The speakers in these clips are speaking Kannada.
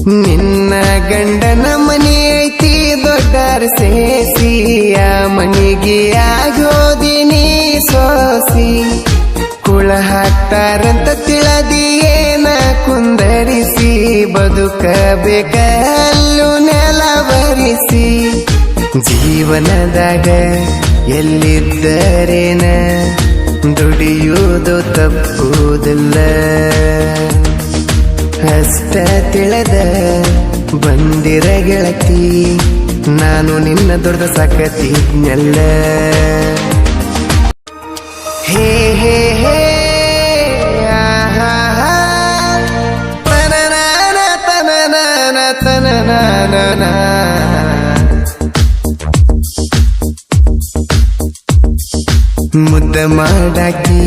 ನಿನ್ನ ಗಂಡನ ಮನಿ ಐತಿ ದೊಡ್ಡರ ಸೇಸಿಯ ಮನಿಗೆ ಆಗೋದಿನಿ ಸೋಸಿ ಕುಳ ಹಾಕ್ತಾರಂತ ತಿಳದಿಯೇನ ಕುಂದರಿಸಿ ಬದುಕಬೇಕಲ್ಲು ನೆಲವರಿಸಿ ಜೀವನದಾಗ ಎಲ್ಲಿದ್ದರೇನ ದುಡಿಯುವುದು ತಪ್ಪುವುದಿಲ್ಲ ಅಷ್ಟ ತಿಳಿದ ಬಂದಿರ ಗೆಳತಿ ನಾನು ನಿನ್ನ ದೊಡ್ಡ ಸಾಕತಿದ್ನಲ್ಲ ಹೇ ಹೇ ಹೇ ತನನಾನ ತನನಾನ ತನನಾನ ಮುದ್ದ ಮಾಡಾಕಿ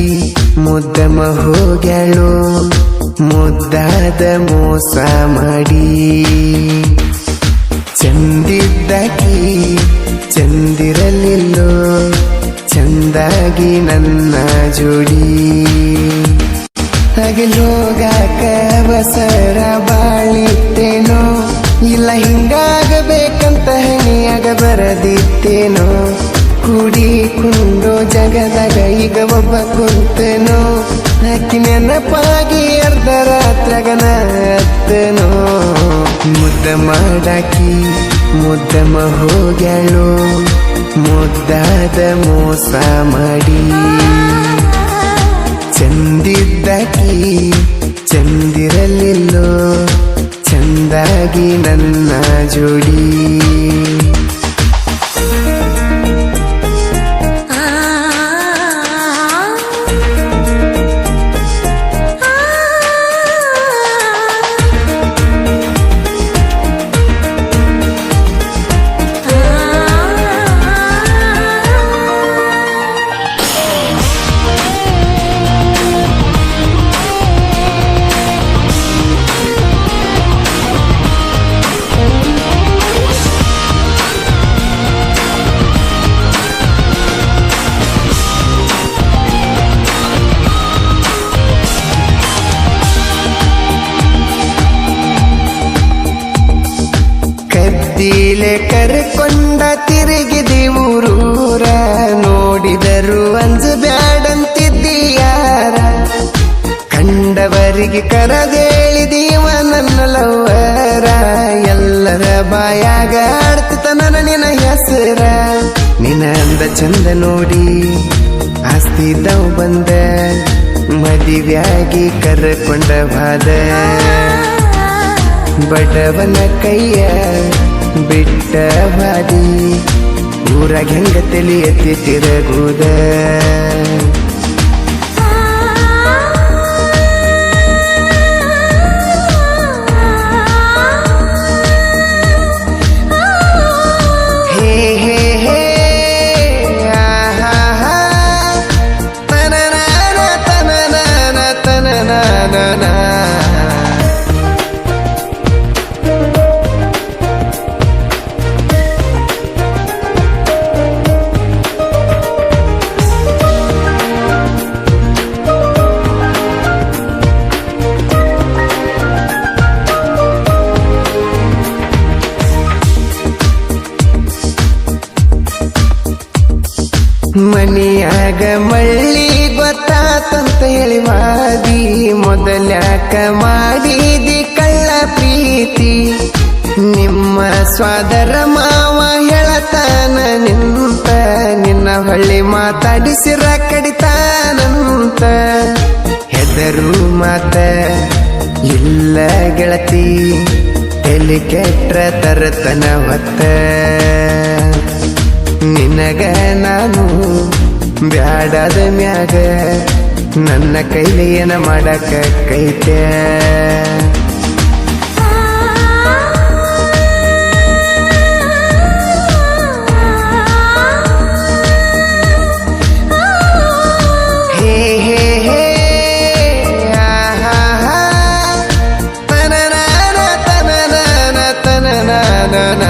ಮುದ್ದಮ ಹೋಗ್ಯಾಳು ಮುದ್ದಾದ ಮೋಸ ಮಾಡಿ ಚಂದಿದ್ದಾಕಿ ಚಂದಿರಲಿಲ್ಲೋ ಚಂದಾಗಿ ನನ್ನ ಜೋಡಿ ಹಗಲೋಗಾಕ ಅವಸರ ಬಾಳಿತ್ತೇನೋ ಇಲ್ಲ ಹಿಂಗಾಗಬೇಕಂತ ಹಣಿಯಾಗ ಬರದಿತ್ತೇನೋ ಕೂಡಿಕೊಂಡು ಜಗದಾಗ ಈಗ ಒಬ್ಬ ಕುಂತನೋ ಆಕಿ ನೆನಪಾಗಿ ಅರ್ಧ ರಾತ್ರಗನ ಅತ್ತನೋ ಮುದ್ದ ಮಾಡಾಕಿ ಮುದ್ದಮ ಹೋಗ್ಯಾಳು ಮುದ್ದಾದ ಮೋಸ ಮಾಡಿ ಚಂದಿದ್ದಾಕಿ ಚಂದಿರಲಿಲ್ಲೋ ಚಂದಾಗಿ ನನ್ನ ಜೋಡಿ ಕದ್ದಿಲೆ ಕರ್ಕೊಂಡ ತಿರುಗಿದಿ ಊರೂರ ನೋಡಿದರು ಅಂಜು ಬ್ಯಾಡಂತಿದ್ದೀಯಾರ ಕಂಡವರಿಗೆ ಕರದೇಳಿದೀವ ನನ್ನ ಲವ್ವರ ಎಲ್ಲರ ಬಾಯಾಗ ಆಡ್ತಿತ ನನ್ನ ನಿನ್ನ ಹೆಸರ ನಿನ್ನ ಅಂದ ಚಂದ ನೋಡಿ ಆಸ್ತಿದವ್ ಬಂದ ಮದುವೆಯಾಗಿ ಕರ್ಕೊಂಡ ಬಾದ ಬಡವನ ಕೈಯ ಬಿಟ್ಟ ಬಾದಿ ಊರಾಗ ಹೆಂಗ ತಿಳಿಯತಿ ತಿರಗುದ ಹೇ ಹೇ ಹೇ ತನನಾನ ತನನಾನ ತನನಾನ ಮನಿಯಾಗ ಮಳ್ಳಿ ಗೊತ್ತಾತಂತ ಹೇಳಿ ವಾದಿ ಮೊದಲ್ಯಾಕ ಮಾಡಿದಿ ಕಳ್ಳ ಪ್ರೀತಿ ನಿಮ್ಮ ಸ್ವಾದರ ಮಾವ ಹೇಳತಾನ ನಿಂತ ನಿನ್ನ ಹೊಳ್ಳಿ ಮಾತಾಡಿಸಿರ ಕಡಿತಾನಂತ ಹೆದರು ಮಾತ ಇಲ್ಲ ಗೆಳತಿ ತಲೆ ಕೆಟ್ರ ತರತನ ಹೊತ್ತ ನಿನಗ ನಾನು ಬ್ಯಾಡಾದ ಮ್ಯಾಗ ನನ್ನ ಕೈಲಿ ಏನ ಮಾಡಕ ಕೈತೆ ಹೇ ಹೇ ಹೇ ತನನಾನ ತನನಾನ ತನನಾನ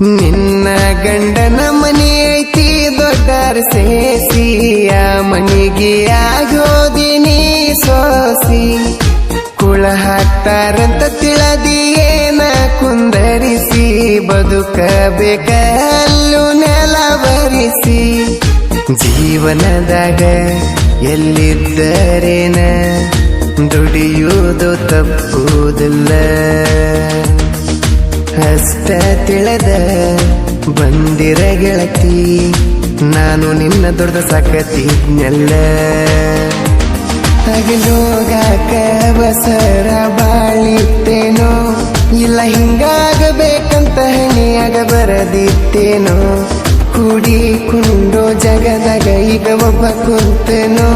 ನಿನ್ನ ಗಂಡನ ಮನೆ ಐತಿ ದೊಡ್ಡರ ಸೇಸಿ ಆ ಮನಿಗೆ ಆಗೋದಿನಿ ಸೋಸಿ ಕುಳ ಹಾಕ್ತಾರಂತ ತಿಳದಿಯೇನ ಕುಂದರಿಸಿ ಬದುಕಬೇಕಲ್ಲು ನೆಲ ಬರಿಸಿ ಜೀವನದಾಗ ಎಲ್ಲಿದ್ದರೇನ ದುಡಿಯುವುದು ತಪ್ಪುವುದಿಲ್ಲ ಅಷ್ಟ ತಿಳದ ಬಂದಿರ ಗೆಳತಿ ನಾನು ನಿನ್ನ ದೊಡ್ಡ ಸಾಕತಿದ್ನೆಲ್ಲ ಹಗಲೋಗಾಕ ಬಸರ ಬಾಳಿತ್ತೇನೋ ಇಲ್ಲ ಹಿಂಗಾಗಬೇಕಂತ ಹಣಿಯಾಗ ಬರದಿತ್ತೇನೋ ಕೂಡಿ ಕುಂಡೋ ಜಗದಾಗ ಈಗ ಒಬ್ಬ ಕುಂತನೋ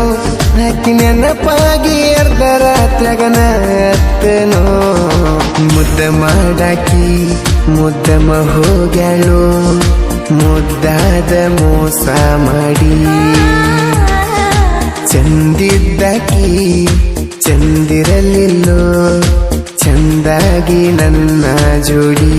ಅತಿ ನೆನಪಾಗಿ ಅರ್ಧ ರಾತ್ರಿಗನ ಅತ್ತನೋ ಮುದ್ದ ಮಾಡಾಕಿ ಮುದ್ದಮ ಹೋಗ್ಯಾಳು ಮುದ್ದಾದ ಮೋಸ ಮಾಡಿ ಚಂದಿದ್ದಾಕಿ ಚಂದಿರಲಿಲ್ಲೋ ಚಂದಾಗಿ ನನ್ನ ಜೋಡಿ